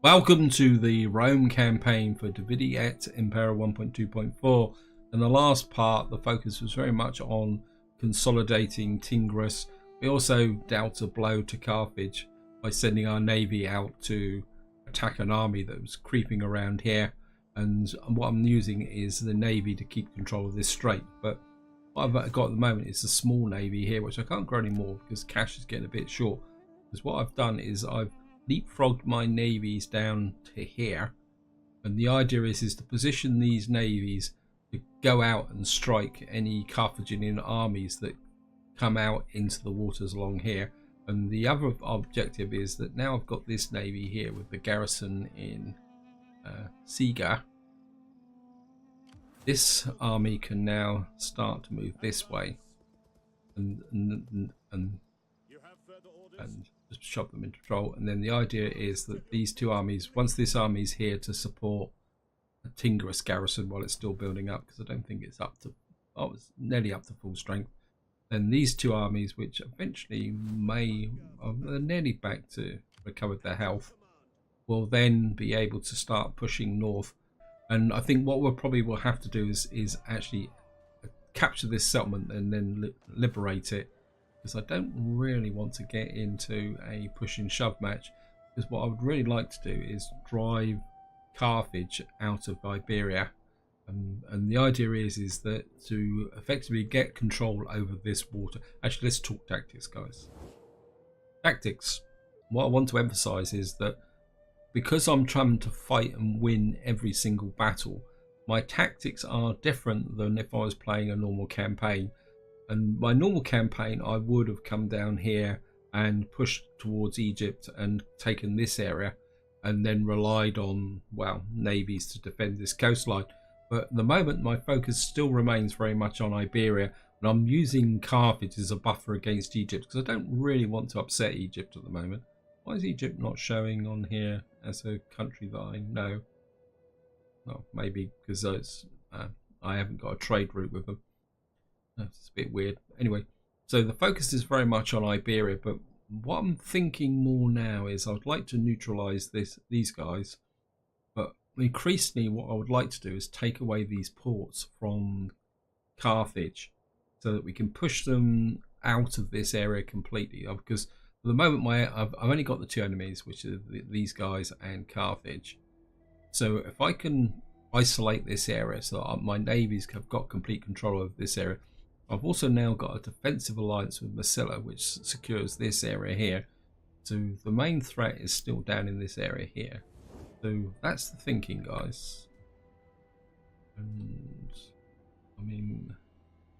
Welcome to the Rome campaign for Vidi Et Impera 1.2.4. In the last part, the focus was very much on consolidating Tingris. We also dealt a blow to Carthage by sending our navy out to attack an army that was creeping around here. And what I'm using is the navy to keep control of this strait. But what I've got at the moment is a small navy here, which I can't grow anymore because cash is getting a bit short. Because what I've done is I've leapfrogged my navies down to here, and the idea is to position these navies to go out and strike any Carthaginian armies that come out into the waters along here. And the other objective is that now I've got this navy here with the garrison in Siga, this army can now start to move this way and just shove them into control. And then the idea is that these two armies, once this army is here to support a Tingris garrison while it's still building up, because I don't think it's up to, oh, it's nearly up to full strength, then these two armies, which eventually may, they're nearly back to recover their health, will then be able to start pushing north. And I think what we'll probably will have to do is actually capture this settlement and then liberate it, because I don't really want to get into a push and shove match, because what I would really like to do is drive Carthage out of Iberia. And the idea is that to effectively get control over this water. Actually, let's talk tactics, guys. Tactics. What I want to emphasize is that because I'm trying to fight and win every single battle, my tactics are different than if I was playing a normal campaign. And my normal campaign, I would have come down here and pushed towards Egypt and taken this area, and then relied on, well, navies to defend this coastline. But at the moment, my focus still remains very much on Iberia, and I'm using Carthage as a buffer against Egypt, because I don't really want to upset Egypt at the moment. Why is Egypt not showing on here as a country that I know? Well, maybe because I haven't got a trade route with them. It's a bit weird. Anyway, so the focus is very much on Iberia, but what I'm thinking more now is I would like to neutralize these guys, but increasingly what I would like to do is take away these ports from Carthage so that we can push them out of this area completely. Because at the moment I've only got the two enemies, which are these guys and Carthage. So if I can isolate this area so that my navies have got complete control of this area. I've also now got a defensive alliance with Massilla, which secures this area here. So the main threat is still down in this area here. So that's the thinking, guys. And I mean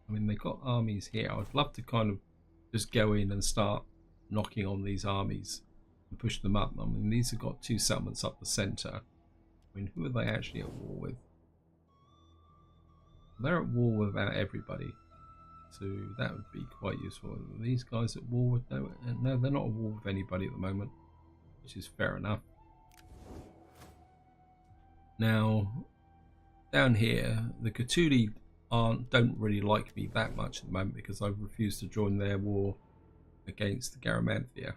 they've got armies here. I'd love to kind of just go in and start knocking on these armies and push them up. I mean, these have got two settlements up the centre. I mean, who are they actually at war with? They're at war with about everybody. So that would be quite useful. Are these guys at war with no, they're not at war with anybody at the moment, which is fair enough. Now, down here, the Catuli don't really like me that much at the moment because I've refused to join their war against the Garamanthia.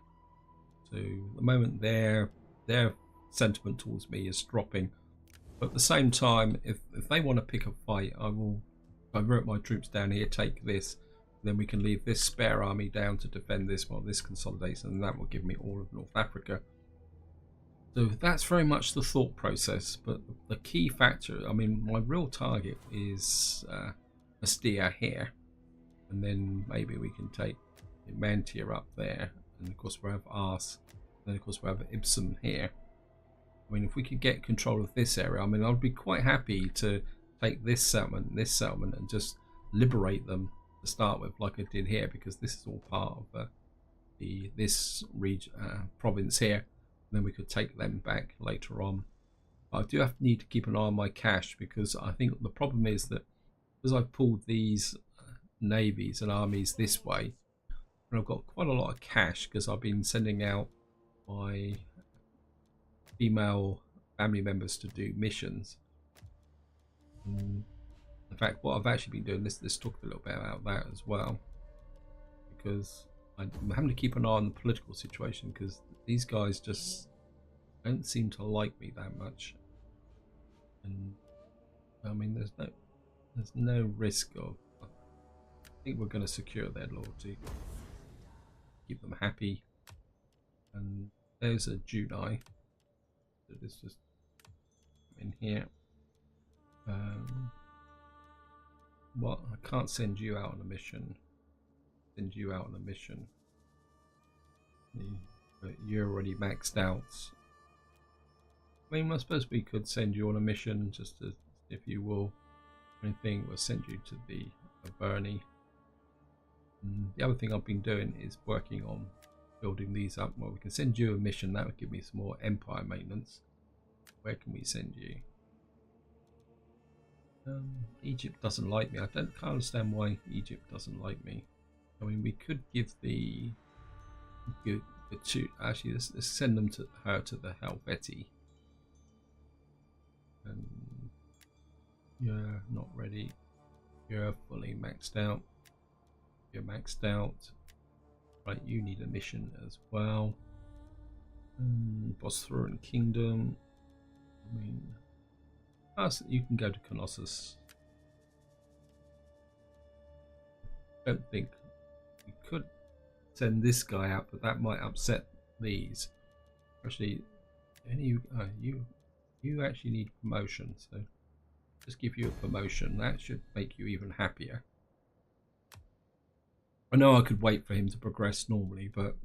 So at the moment, their sentiment towards me is dropping. But at the same time, if they want to pick a fight, I will divert my troops down here, take this, then we can leave this spare army down to defend this while this consolidates, and that will give me all of North Africa. So that's very much the thought process. But the key factor, I mean, my real target is Ostia here, and then maybe we can take Mantia up there, and of course we'll have Ars, and then of course we'll have Ipsum here. I mean, if we could get control of this area, I mean, I'd be quite happy to take this settlement, and just liberate them to start with, like I did here, because this is all part of this region, province here. And then we could take them back later on. But I do need to keep an eye on my cash, because I think the problem is that as I've pulled these navies and armies this way, and I've got quite a lot of cash because I've been sending out my female family members to do missions. In fact, what I've actually been doing, let's talk a little bit about that as well, because I'm having to keep an eye on the political situation, because these guys just don't seem to like me that much. And I mean, there's no risk of. I think we're going to secure their loyalty, keep them happy. And there's a Junia. So let's just come in here. What? I can't send you out on a mission. Send you out on a mission. But you're already maxed out. I mean, I suppose we could send you on a mission just to, if you will, anything. We'll send you to the Veni. The other thing I've been doing is working on building these up. Well, we can send you a mission. That would give me some more empire maintenance. Where can we send you? Egypt doesn't like me. I can't understand why Egypt doesn't like me. I mean, we could give the two. Actually, let's send them to her to the Helvetii. And you're not ready. You're fully maxed out. You're maxed out. Right, you need a mission as well. Bosphorus Kingdom. I mean, you can go to Colossus. I don't think you could send this guy out, but that might upset these. Actually, you actually need promotion, so just give you a promotion. That should make you even happier. I know I could wait for him to progress normally, but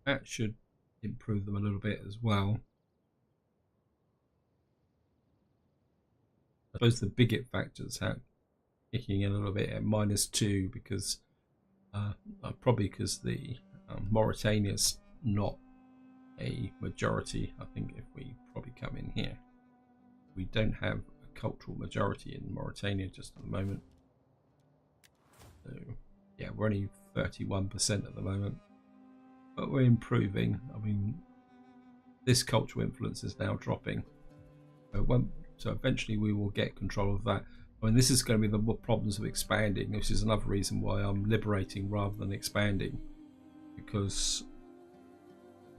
that should improve them a little bit as well. I suppose the bigot factors have kicking in a little bit at -2 because probably because the Mauritania's not a majority. I think if we probably come in here, we don't have a cultural majority in Mauritania just at the moment. So yeah, we're only 31% at the moment, but we're improving. I mean, this cultural influence is now dropping. So eventually we will get control of that. I mean, this is going to be the problems of expanding, which is another reason why I'm liberating rather than expanding, because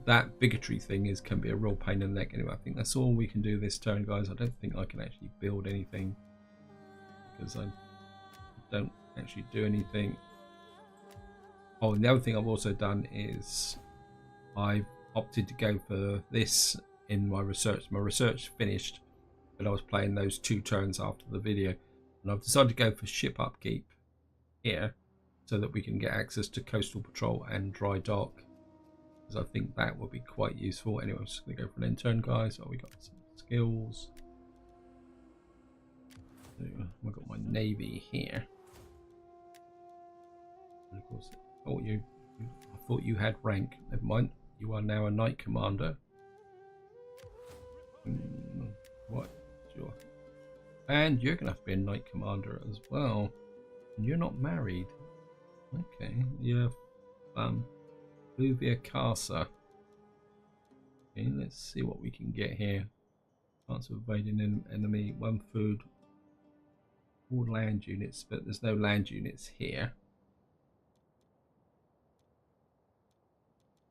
that bigotry thing can be a real pain in the neck. Anyway, I think that's all we can do this turn, guys. I don't think I can actually build anything because I don't actually do anything. Oh, and the other thing I've also done is I've opted to go for this in my research. My research finished, but I was playing those 2 turns after the video, and I've decided to go for ship upkeep here so that we can get access to coastal patrol and dry dock, because I think that will be quite useful. Anyway, I'm just going to go for an end turn, guys. Oh, we got some skills. So I've got my navy here. And of course, I thought you had rank. Never mind. You are now a knight commander. What? Sure. And you're going to have to be a knight commander as well. And you're not married. Okay. Yeah. Pluvia Casa. Okay, let's see what we can get here. Chance of evading an enemy. 1 food. All land units, but there's no land units here.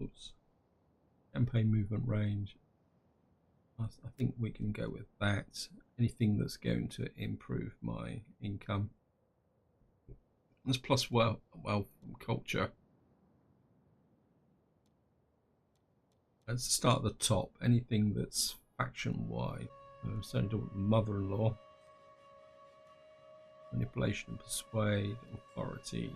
Oops. Campaign movement range. I think we can go with that. Anything that's going to improve my income. Let's plus wealth from culture. Let's start at the top. Anything that's faction wide. Certainly do mother-in-law. Manipulation and persuade. Authority.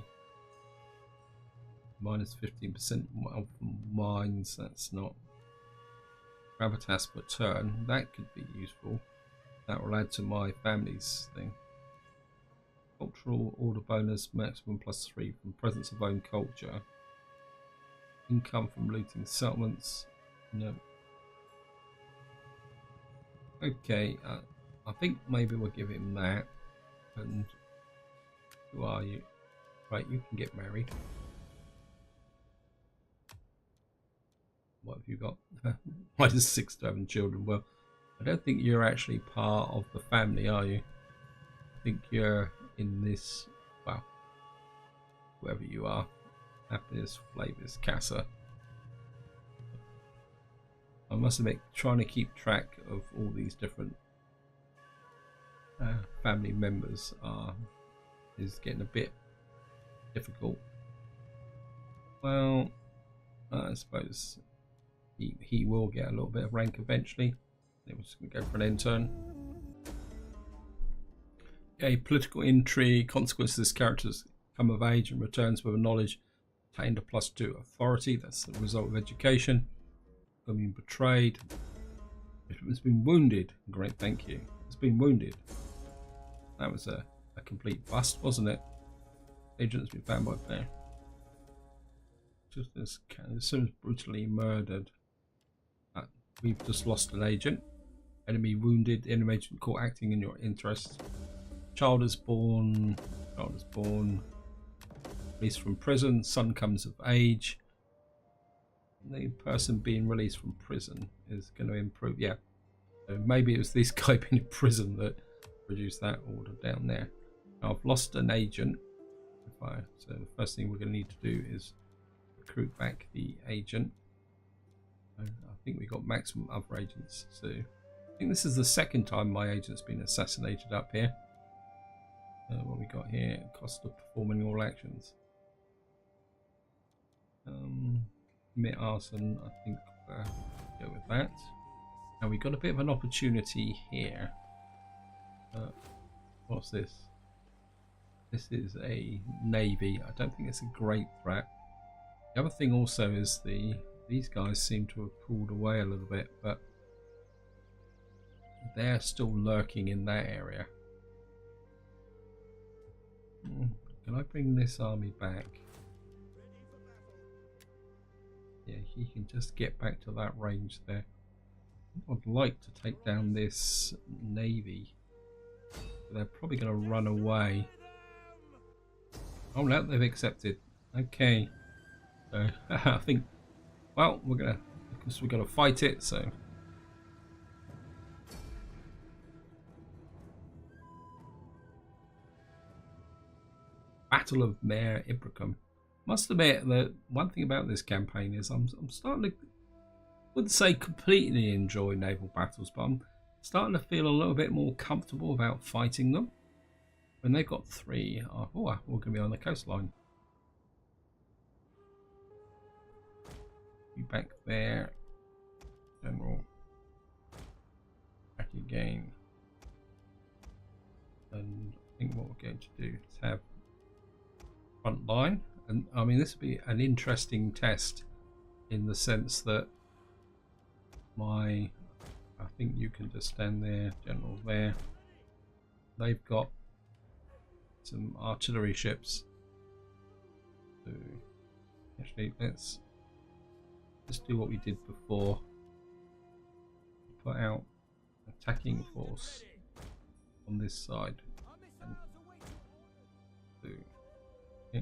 Minus 15% wealth from mines. That's not. Gravitas per turn. That could be useful. That will add to my family's thing. Cultural order bonus, maximum +3 from presence of own culture. Income from looting settlements. No. Okay, I think maybe we'll give him that. And who are you? Right, you can get married. What have you got? -6 to having children. Well, I don't think you're actually part of the family, are you? I think you're in this, well, whoever you are. Happiness, Flavors, Casa. must admit, trying to keep track of all these different family members is getting a bit difficult. Well, I suppose he will get a little bit of rank eventually. We're just going to go for an end turn. A political intrigue. Consequences: this character's come of age and returns with a knowledge attained a +2 authority. That's the result of education. Being betrayed. It's been wounded. Great, thank you. It's been wounded. That was a complete bust, wasn't it? Agent's been found by there. Just as soon as brutally murdered. We've just lost an agent. Enemy wounded. Enemy agent caught acting in your interests. Child is born. Child is born. Released from prison. Son comes of age. The person being released from prison is going to improve. Yeah. So maybe it was this guy being in prison that produced that order down there. Now I've lost an agent. So the first thing we're going to need to do is recruit back the agent. I think we got maximum other agents. So I think this is the second time my agent's been assassinated up here. What we got here? Cost of performing all actions. Commit arson. I think go with that. Now we got a bit of an opportunity here. What's this? This is a navy. I don't think it's a great threat. The other thing also is these guys seem to have pulled away a little bit, but they're still lurking in that area. Can I bring this army back? Yeah, he can just get back to that range there. I'd like to take down this navy. They're probably going to run away. Oh no, they've accepted. Okay. So I think, well, we're gonna fight it. So Battle of Mare Ibricum. Must admit that one thing about this campaign is I'm starting to, I wouldn't say completely enjoy naval battles, but I'm starting to feel a little bit more comfortable about fighting them. When they've got 3, we're going to be on the coastline. You back there, General. Back again. And I think what we're going to do is have front line. And I mean, this will be an interesting test in the sense that I think you can just stand there, General there. They've got some artillery ships. So actually, let's just do what we did before. Put out attacking force on this side. And do, yeah.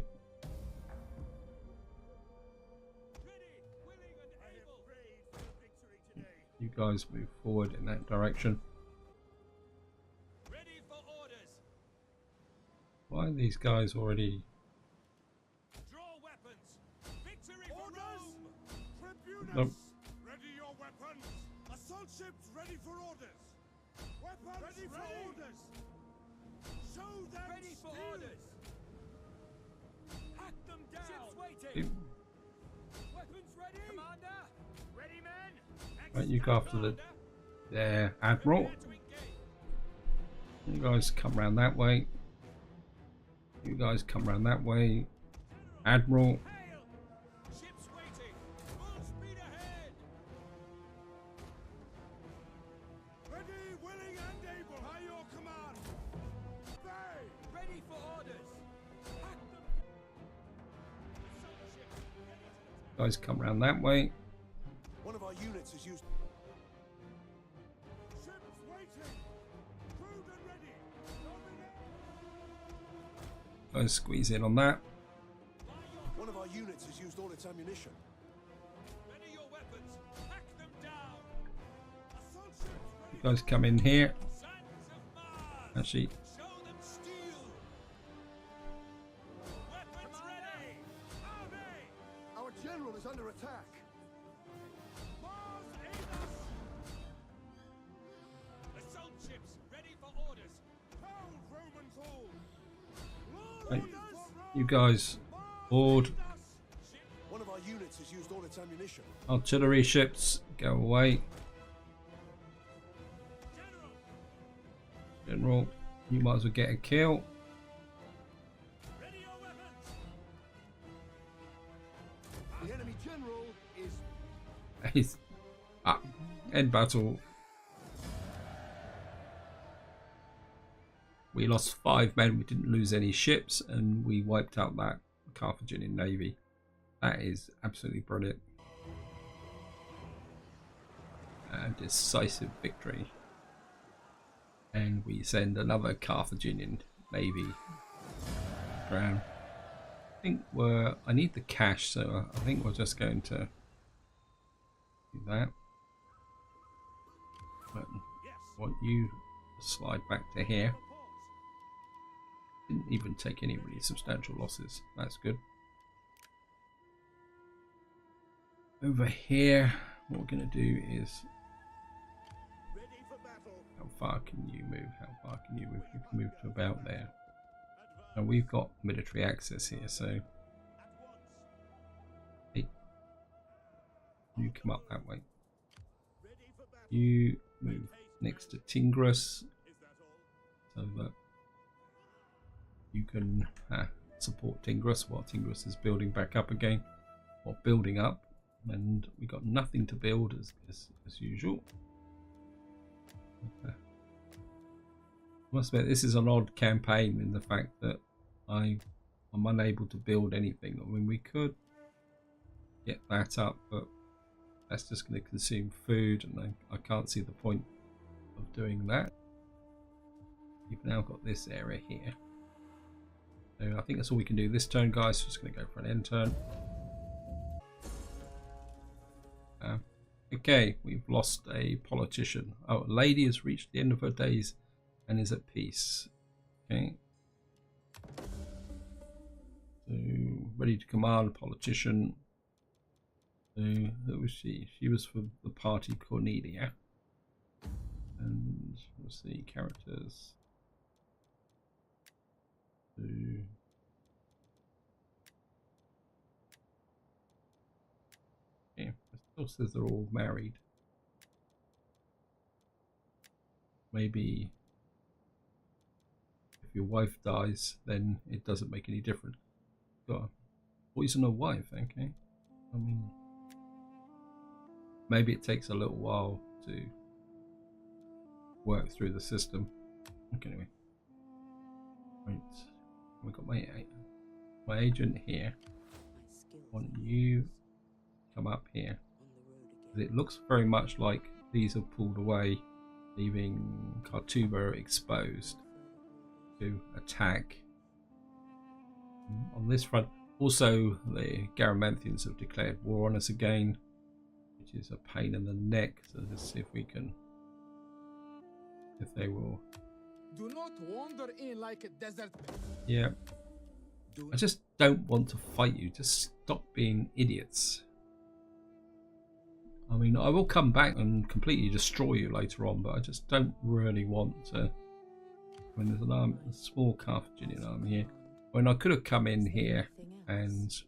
You guys move forward in that direction. Why are these guys already? Draw weapons. Victory for Rome. Tribunus. Nope. Ready your weapons. Assault ships ready for orders. Weapons ready for orders. Show them ready for orders. Hack them down. Ships waiting. Weapons ready. Commander. Ready men. Right, you go after the Admiral. You guys come around that way. You guys come around that way. Admiral. Ships waiting. Full speed ahead. Ready, willing, and able. By your command. They ready for orders. Hack them. You guys come around that way. One of our units is used. Ships waiting. Crewed and ready. Guys squeeze in on that. One of our units has used all its ammunition. Ready your weapons. Hack them down. Assault ships ready. You guys come in here. Sons of Mars. Actually, Show them steel. Weapons ready. Army. Our general is under attack. Mars aid us. You guys board. One of our units has used all its ammunition. Artillery ships, go away. General, you might as well get a kill. Ready your weapons. The enemy general is He's up. End battle. We lost 5 men, we didn't lose any ships, and we wiped out that Carthaginian navy. That is absolutely brilliant. A decisive victory. And we send another Carthaginian navy down. I think I need the cash, so I think we're just going to do that. But I want you to slide back to here. Didn't even take any really substantial losses. That's good. Over here, what we're going to do is, ready for battle. how far can you move? How far can you move? You can move to about there. And we've got military access here, so hey, you come up that way. Ready for battle. You move next to Tingris, Is that all? so that you can support Tingris while Tingris is building back up again, or building up. And we got nothing to build as usual. I must admit, this is an odd campaign in the fact that I'm unable to build anything. I mean, we could get that up, but that's just going to consume food, and I can't see the point of doing that. You've now got this area here. So I think that's all we can do this turn, guys. Just going to go for an end turn. Okay, we've lost a politician. Oh, a lady has reached the end of her days and is at peace. Okay. So, ready to command, politician. So, who was she? She was for the party Cornelia. And we'll see characters. So, okay, it still says they're all married. Maybe if your wife dies, then it doesn't make any difference. Got to poison a wife, okay? I mean, maybe it takes a little while to work through the system. Okay, anyway. Right, we got my agent here. I want you to come up here. It looks very much like these are pulled away, leaving Kartuba exposed to attack on this front. Also, the Garamanthians have declared war on us again, which is a pain in the neck. So let's see if we can, if they will. Do not wander in like a desert. Yeah, I just don't want to fight you. Just stop being idiots. I mean, I will come back and completely destroy you later on, but I just don't really want to. I mean, there's an army, a small Carthaginian army here. I mean, I could have come in here and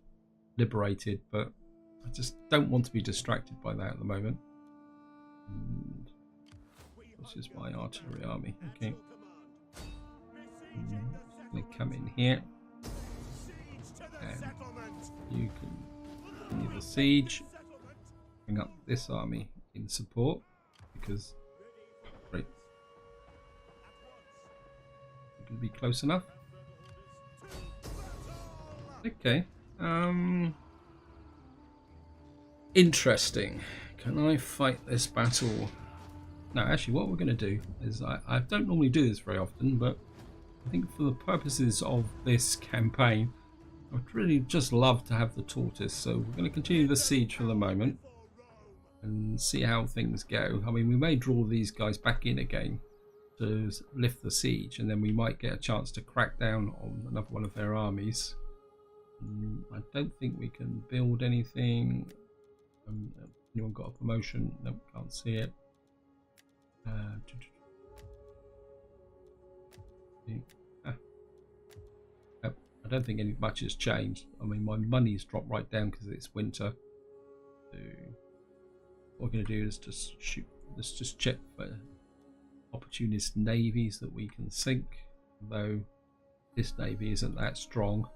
liberated, but I just don't want to be distracted by that at the moment. And this is my artillery army. Okay. They come in here, and you can continue the siege. Bring up this army in support because right, it can be close enough. Okay. Interesting. Can I fight this battle? No, actually, what we're going to do is I don't normally do this very often, but I think for the purposes of this campaign, I'd really just love to have the tortoise. So we're going to continue the siege for the moment and see how things go. I mean, we may draw these guys back in again to lift the siege, and then we might get a chance to crack down on another one of their armies. I don't think we can build anything. Anyone got a promotion? Nope, can't see it. I don't think much has changed. I mean, my money's dropped right down because it's winter. So what we're going to do is just shoot. Let's just check for opportunist navies that we can sink, though this navy isn't that strong.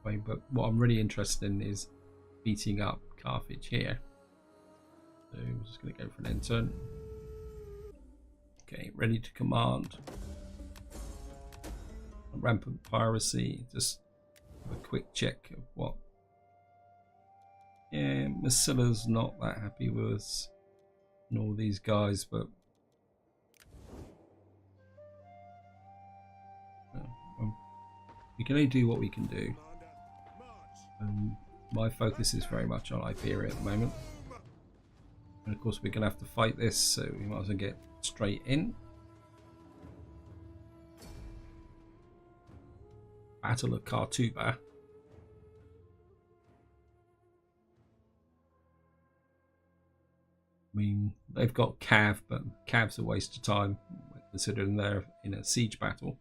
I mean, but what I'm really interested in is beating up Carthage here. So we're just going to go for an end turn. Okay, ready to command. Rampant piracy. Just have a quick check of what. Yeah, Massilla's not that happy with us and all these guys, but we can only do what we can do. My focus is very much on Impera at the moment, and of course we're going to have to fight this, so we might as well get straight in. Battle of Carthage. I mean, they've got Cav, but Cav's a waste of time considering they're in a siege battle.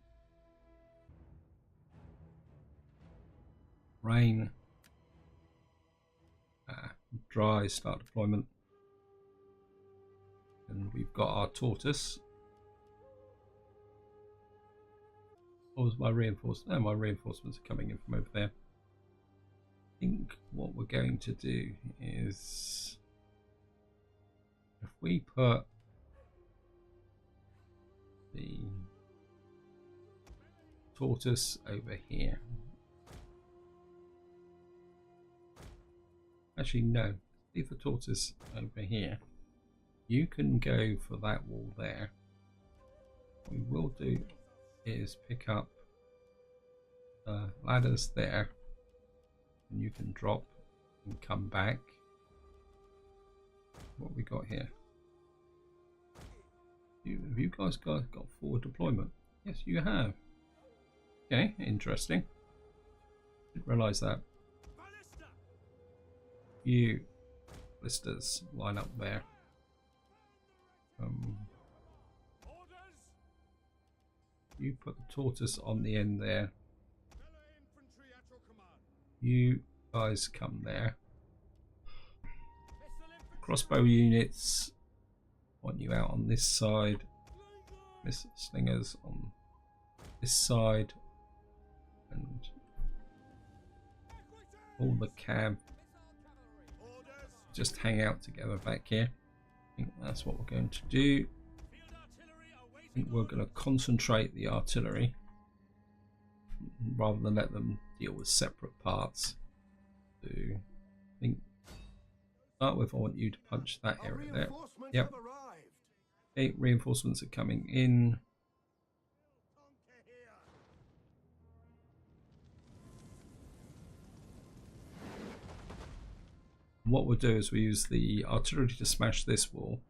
Rain. Dry, start deployment. And we've got our tortoise. What was my reinforcement? No, my reinforcements are coming in from over there. I think what we're going to do is, if we put the tortoise over here. Actually, no. Leave the tortoise over here. You can go for that wall there. What we will do is pick up ladders there, and you can drop and come back. What we got here? Have you guys got forward deployment? Yes, you have. Okay, interesting. Didn't realise that. You blisters line up there. You put the tortoise on the end there. You guys come there. Crossbow units, want you out on this side. Missile slingers on this side, and all the cab just hang out together back here. I think that's what we're going to do. I think we're going to concentrate the artillery rather than let them deal with separate parts. So I think start with, I want you to punch that area there. Yep. 8 reinforcements are coming in. What we'll do is we use the artillery to smash this wall,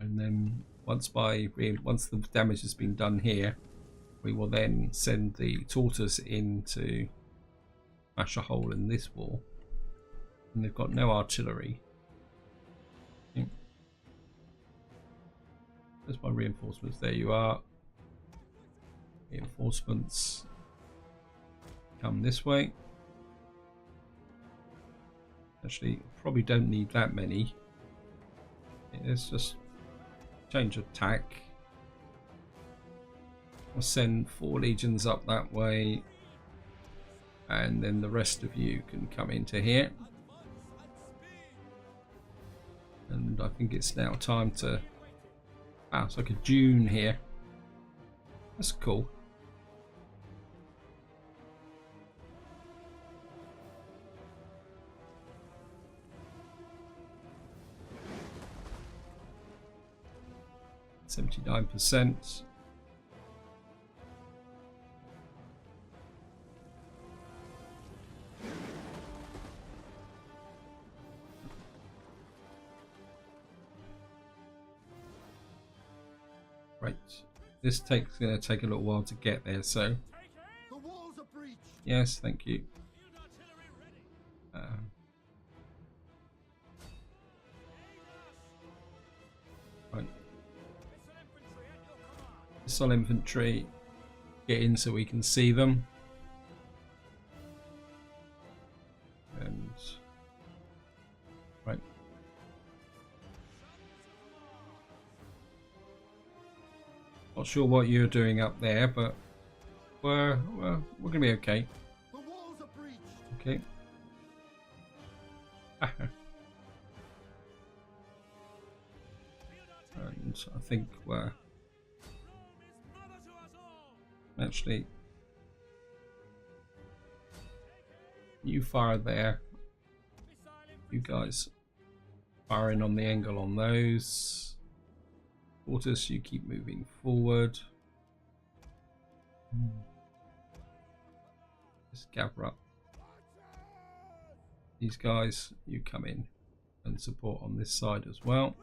and then once the damage has been done here, we will then send the tortoise in to smash a hole in this wall. And they've got no artillery. There's my reinforcements. There you are. Reinforcements come this way. Actually, probably don't need that many. Let's just change of tack. I'll send 4 legions up that way, and then the rest of you can come into here. And I think it's now time to... Ah, it's like a dune here. That's cool. %. Right, this going to take a little while to get there, so The walls are breached. yes, thank you. Right. Missile infantry, get in so we can see them. Not sure what you're doing up there, but we're gonna be okay. The walls are breached. Okay. And I think we're actually, you fire there. You guys firing on the angle on those. Tortoise, you keep moving forward. Just gather up. These guys, you come in and support on this side as well.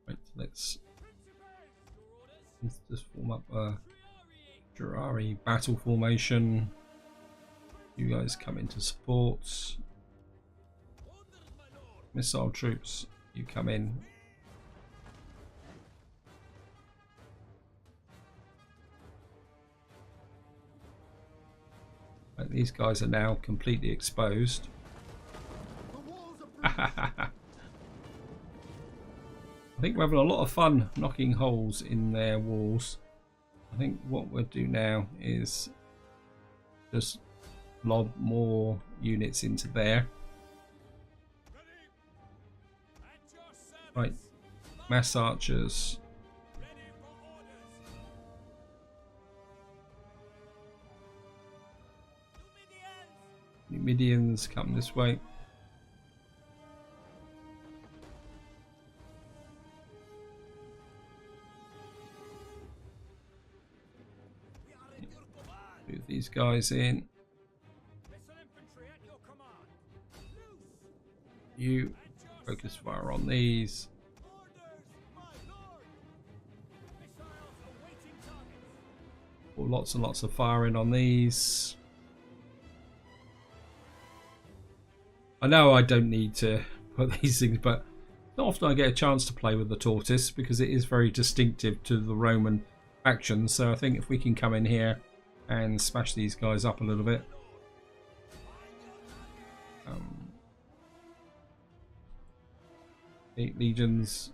Right, let's just form up a Jurari battle formation. You guys come into support. Missile troops, you come in. Right, these guys are now completely exposed. I think we're having a lot of fun knocking holes in their walls. I think what we'll do now is just lob more units into there. Right, mass archers. Numidians, come this way. Move these guys in. You focus fire on these. Lots and lots of firing on these. I know I don't need to put these things, but not often I get a chance to play with the tortoise because it is very distinctive to the Roman faction. So I think if we can come in here and smash these guys up a little bit. 8 legions.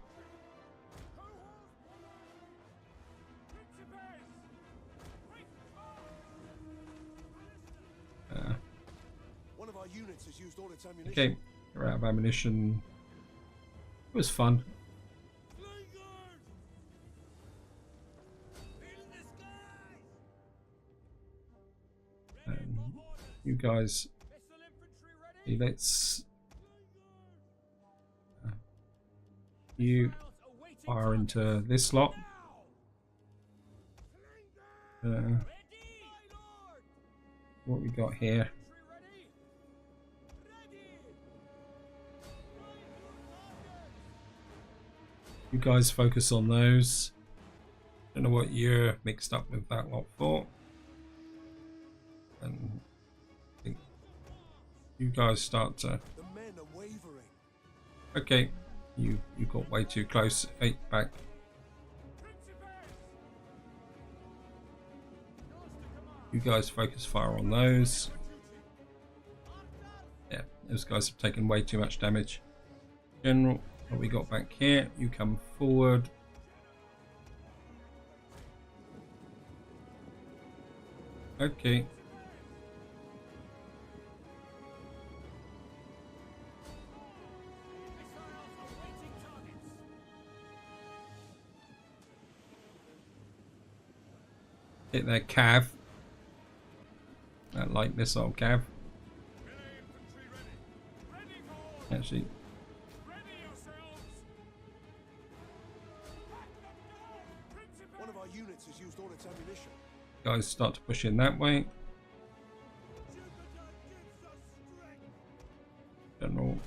One of our units has used all its ammunition. Okay, we're out of ammunition. It was fun. You guys, let's you fire into this lot. What we got here? You guys focus on those. Don't know what you're mixed up with that lot for. And I think you guys start to. The men are wavering. Okay, you got way too close. 8 back. You guys focus fire on those. Yeah, those guys have taken way too much damage. General, what we got back here? You come forward. Okay. Hit their cav. That light missile cav. Actually, One of our units has used all its ammunition. guys start to push in that way. General.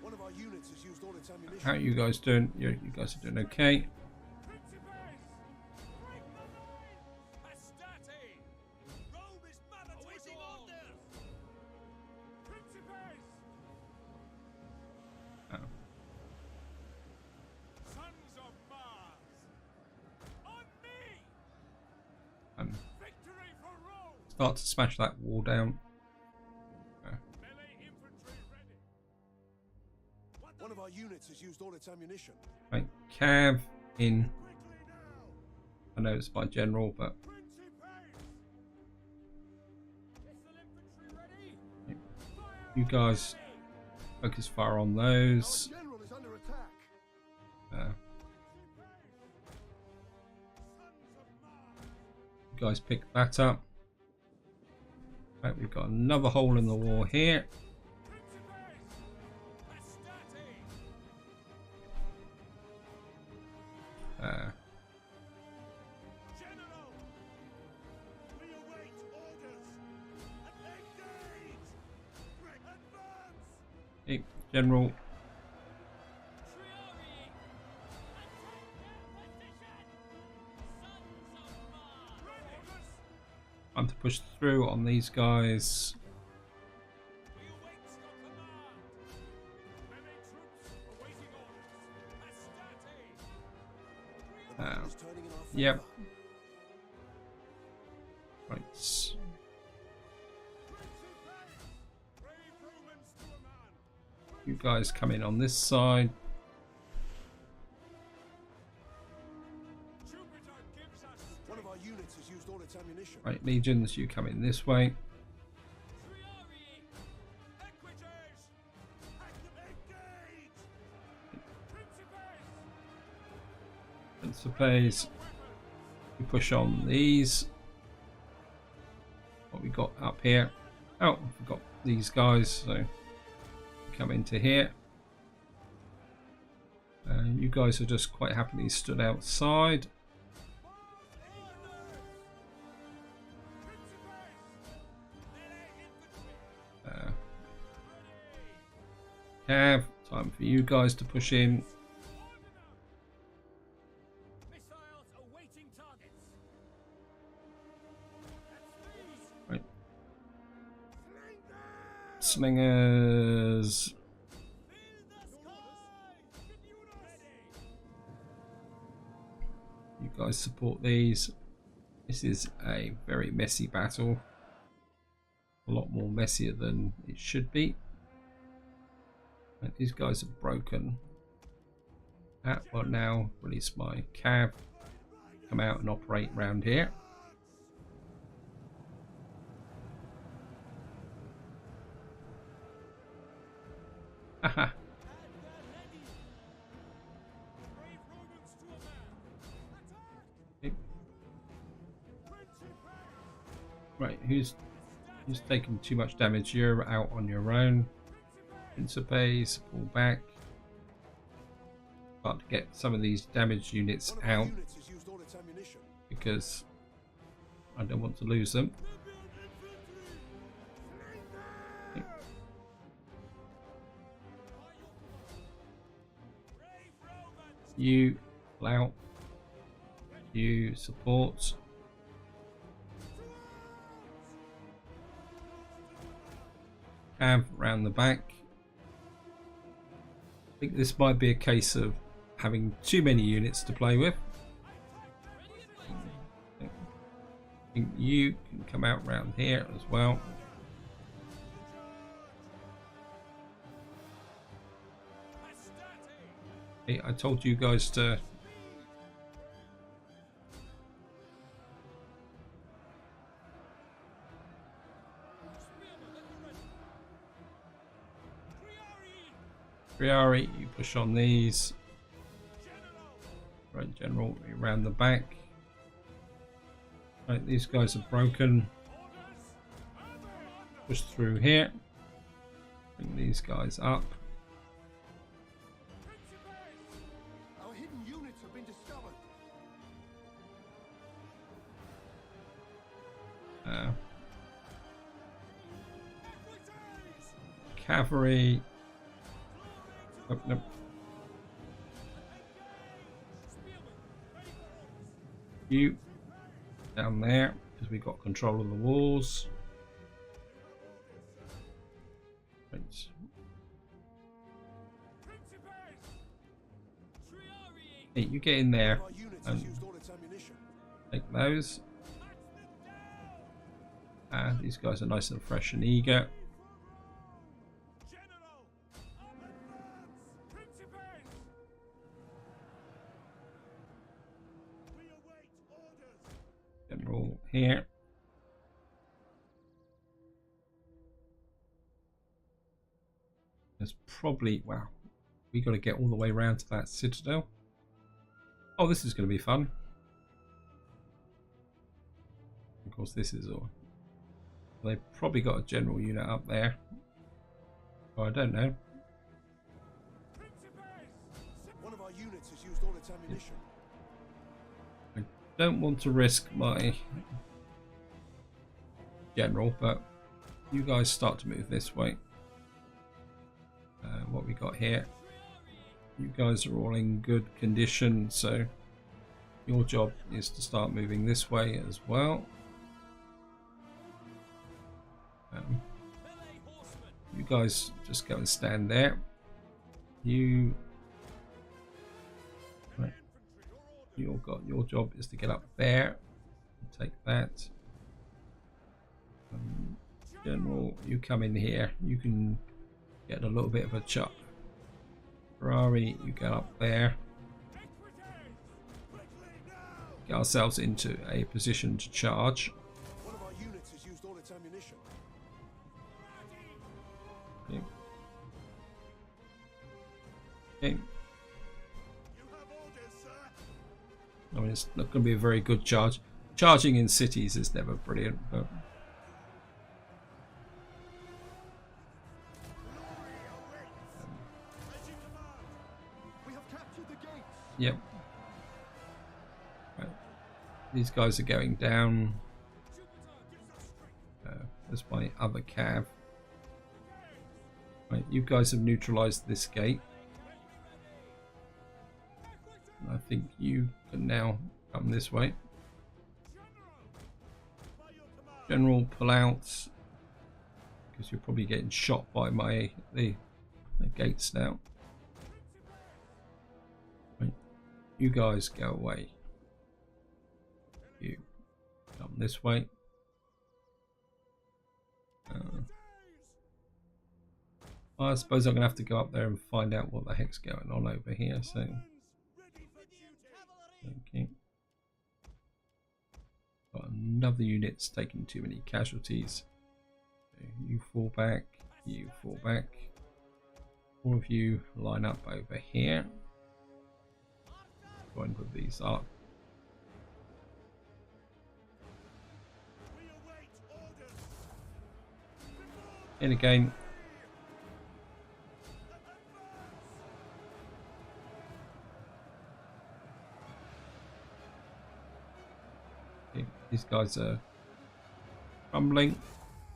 One of our units has used all its ammunition. How are you guys doing? You guys are doing okay. start to smash that wall down. One of our units has used all its ammunition. Right, Cav in. I know it's my general, but you guys focus fire on those. Our general is under attack. You guys pick that up. Right, we've got another hole in the wall here. General, we await orders. Engage! Advance! Hey, General. Time to push through on these guys. We await your command. Many troops awaiting orders. Astarte. Turning in our favor. Yep. Right. Brave Romans to a man. You guys come in on this side. Jupiter gives us one of our units has used all its ammunition. Right, legions, you come in this way. Equites! Engage! Principes. You push on these. What we got up here? Oh, I forgot these guys. So you come into here. And you guys are just quite happily stood outside. Cav, time for you guys to push in. Missiles awaiting targets. Right. Slingers. You guys support these. This is a very messy battle. A lot more messier than it should be. And these guys are broken. Well, now release my Cav. Come out and operate around here. Haha. Brave Romans to a man. Okay. Right, who's taking too much damage? You're out on your own. Principes, pull back. Start to get some of these damaged units One of our out units has used all its ammunition. because I don't want to lose them. Okay. You allow. You support. Cav round the back. I think this might be a case of having too many units to play with. I think you can come out round here as well. Hey, I told you guys to Priori, you push on these. Right, General, around the back. Right, these guys are broken. Push through here. Bring these guys up. Our hidden units have been discovered. Cavalry. Oh, no. You down there because we got control of the walls. Right. Hey, you get in there and take those. These guys are nice and fresh and eager. General, on advance! Principes! We await orders. General here. There's probably, wow, we got to get all the way around to that citadel. Oh, this is going to be fun. Of course, this is all. They've probably got a general unit up there. Oh, I don't know. One of our units has used all its ammunition. I don't want to risk my general, but you guys start to move this way. What we got here? You guys are all in good condition, so your job is to start moving this way as well. You guys just go and stand there. Your job is to get up there and take that. General, you come in here. You can get a little bit of a chop. Ferrari, you go up there. Get ourselves into a position to charge. One of our units has used all its ammunition. Okay. Okay. You have orders, sir. I mean, it's not going to be a very good charge. Charging in cities is never brilliant, but We have captured the gates. yep. Right. These guys are going down. There's my other cav. Right, you guys have neutralized this gate. And I think you can now come this way. General, pull out, because you're probably getting shot by the gates now. Right. You guys go away. You come this way. I suppose I'm going to have to go up there and find out what the heck's going on over here. So, okay. Got another unit's taking too many casualties. Okay, you fall back. You fall back. All of you line up over here. Join with these up. In again. Okay, these guys are crumbling.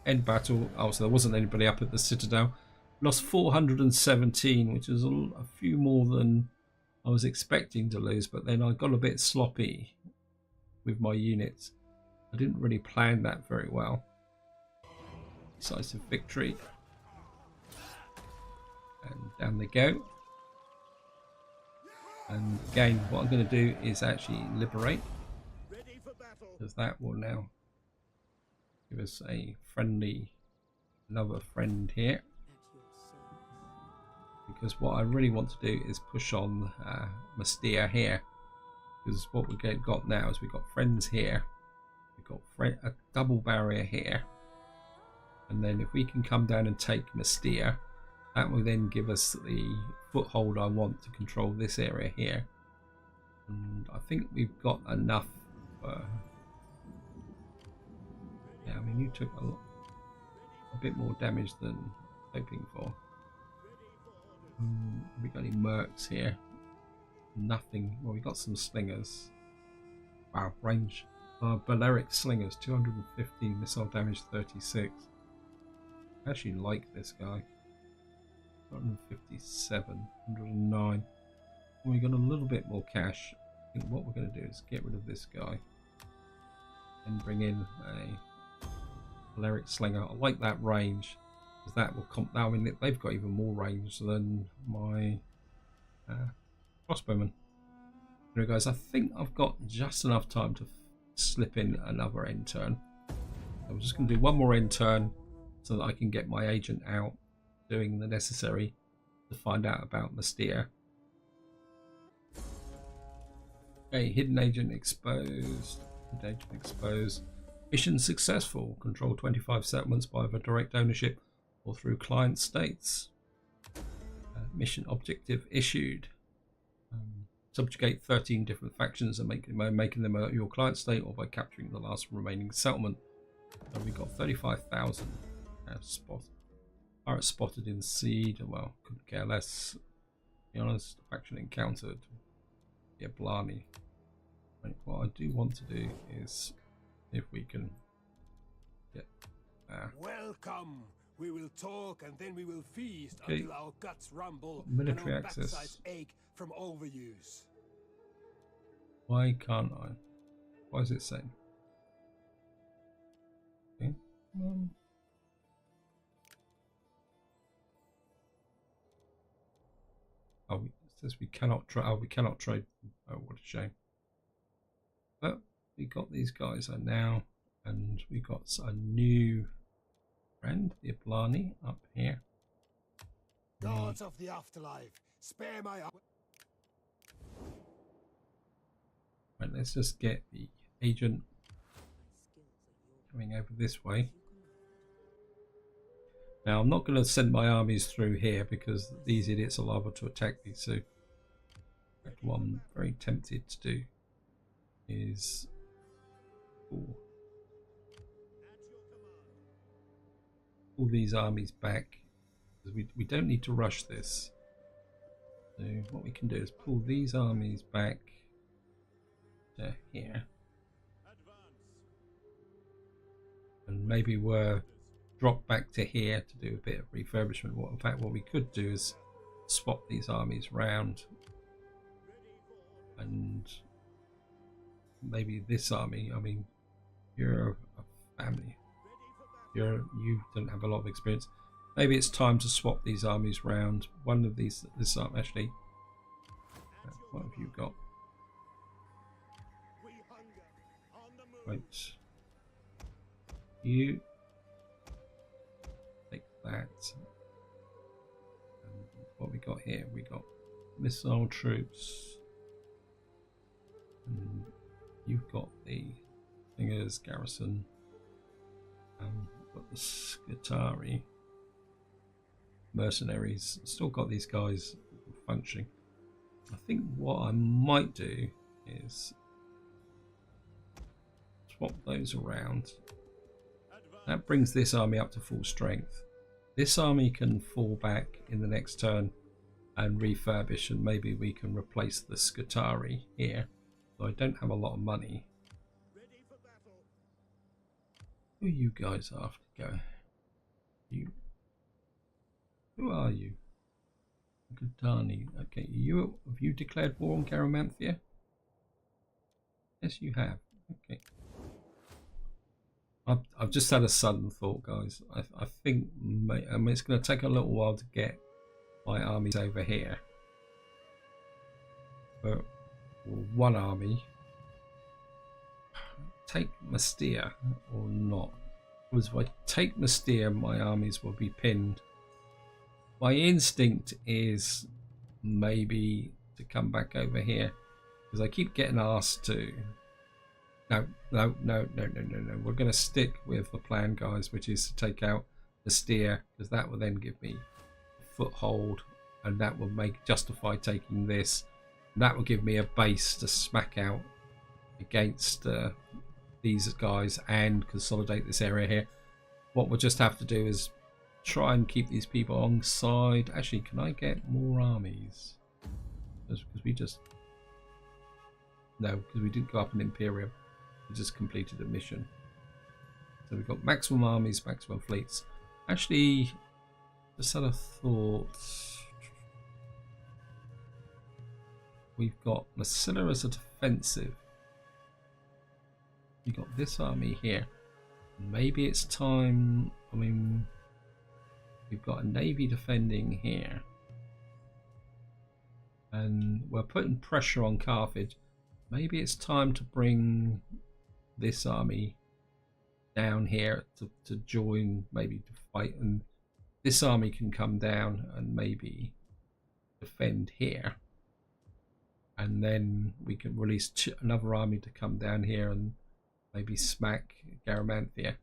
End battle. Oh, so there wasn't anybody up at the citadel. Lost 417, which is a few more than I was expecting to lose, but then I got a bit sloppy with my units. I didn't really plan that very well. Decisive victory. And down they go. And again, what I'm going to do is actually liberate, because that will now give us a friendly, another friend here. Because what I really want to do is push on Mastia here, because what we've got now is we've got friends here, we've got a double barrier here, and then if we can come down and take Mastia, that will then give us the foothold I want to control this area here. And I think we've got enough. Yeah, I mean, you took a bit more damage than hoping for. Have we got any mercs here? Nothing. Well, we got some slingers. Wow, range. Balearic slingers, 215 missile damage, 36. I actually like this guy. 157, 109. Well, we got a little bit more cash. I think what we're going to do is get rid of this guy and bring in a Balearic slinger. I like that range, because that will I mean, they've got even more range than my crossbowmen. Anyway, guys, I think I've got just enough time to slip in another end turn. I'm just going to do one more end turn so that I can get my agent out doing the necessary to find out about Mystere. Okay, hidden agent exposed. Hidden agent exposed. Mission successful. Control 25 settlements by either direct ownership or through client states. Mission objective issued. Subjugate 13 different factions and making them your client state, or by capturing the last remaining settlement. So we got 35,000 pirates spotted in seed. Well, couldn't care less. To be honest, faction encountered. Yeah, blarney. Right, what I do want to do is, if we can get welcome. We will talk and then we will feast okay. until our guts rumble Military and our access. backsides ache from overuse. Why can't I? Why is it saying? Okay. Oh, it says we cannot trade. Oh, we cannot trade. Oh, what a shame. But we got these guys are now, and we got a new friend, the Blarney, up here. Gods of the afterlife, spare my. Right, let's just get the agent coming over this way. Now, I'm not going to send my armies through here because these idiots are liable to attack me. So, what I'm very tempted to do is pull these armies back, because we don't need to rush this. So what we can do is pull these armies back to here, and maybe we're drop back to here to do a bit of refurbishment. In fact, what we could do is swap these armies round, and maybe this army. I mean, you're a family. You don't have a lot of experience. Maybe it's time to swap these armies round. One of these, this army actually. What have you got? Right. You take that. And what we got here? We got missile troops. And you've got the Singers garrison. Got the Scutari mercenaries. Still got these guys functioning. I think what I might do is swap those around. That brings this army up to full strength. This army can fall back in the next turn and refurbish, and maybe we can replace the Scutari here. So I don't have a lot of money. Who are you guys after? Go. You. Who are you? Gudani. Okay, have you declared war on Garamanthia? Yes, you have. Okay. I've just had a sudden thought, guys. I think I mean it's going to take a little while to get my armies over here, but one army. Take Mystere or not? Because if I take Mystere, my armies will be pinned. My instinct is maybe to come back over here, because I keep getting asked to. No. We're going to stick with the plan, guys, which is to take out Mystere, because that will then give me a foothold, and that will justify taking this. And that will give me a base to smack out against these guys and consolidate this area here. What we'll just have to do is try and keep these people alongside. Actually, can I get more armies? Because we just... No, because we didn't go up in Imperium. We just completed a mission. So we've got maximum armies, maximum fleets. Actually, just had a thought. We've got Massilla as a defensive. You got this army here. Maybe it's time. I mean, we've got a navy defending here, and we're putting pressure on Carthage. Maybe it's time to bring this army down here to join, maybe to fight, and this army can come down and maybe defend here, and then we can release another army to come down here and maybe smack Garamanthia.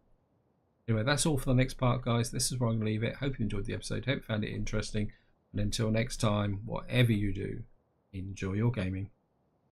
Anyway, that's all for the next part, guys. This is where I'm going to leave it. Hope you enjoyed the episode. Hope you found it interesting. And until next time, whatever you do, enjoy your gaming.